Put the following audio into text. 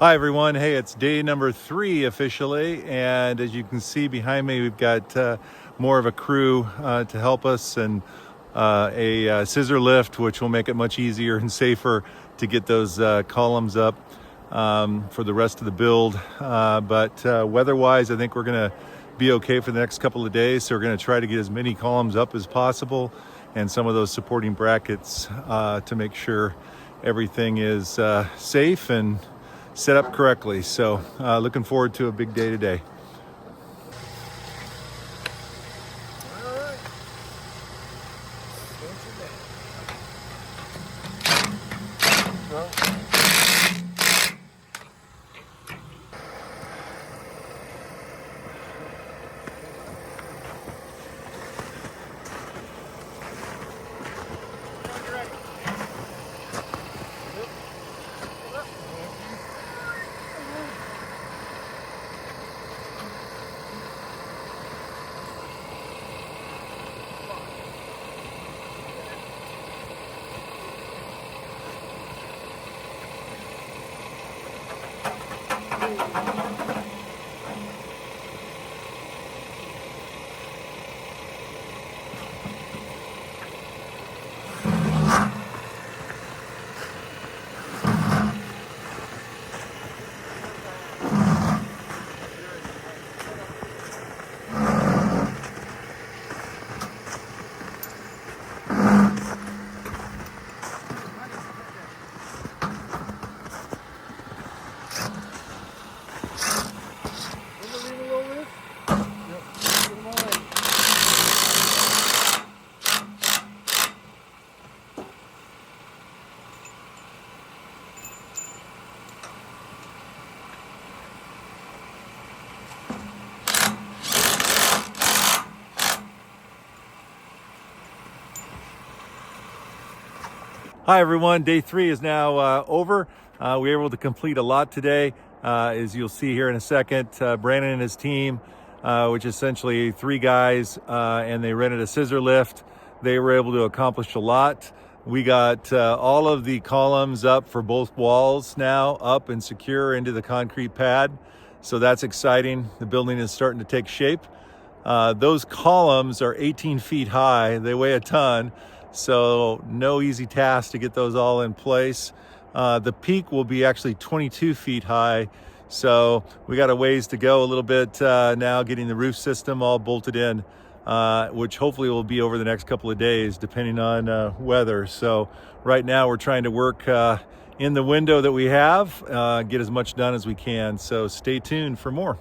Hi everyone. Hey, it's day number 3 officially, and as you can see behind me, we've got more of a crew to help us, and a scissor lift, which will make it much easier and safer to get those columns up for the rest of the build. But weather-wise, I think we're going to be okay for the next couple of days. So we're going to try to get as many columns up as possible, and some of those supporting brackets to make sure everything is safe and set up correctly. So looking forward to a big day today. Hi everyone, day 3 is now over. We were able to complete a lot today, as you'll see here in a second. Brandon and his team, which is essentially 3 guys, and they rented a scissor lift. They were able to accomplish a lot. We got all of the columns up for both walls now, up and secure into the concrete pad. So that's exciting. The building is starting to take shape. Those columns are 18 feet high. They weigh a ton. So no easy task to get those all in place. The peak will be actually 22 feet high. So we got a ways to go a little bit now, getting the roof system all bolted in, which hopefully will be over the next couple of days, depending on weather. So right now we're trying to work in the window that we have, get as much done as we can. So stay tuned for more.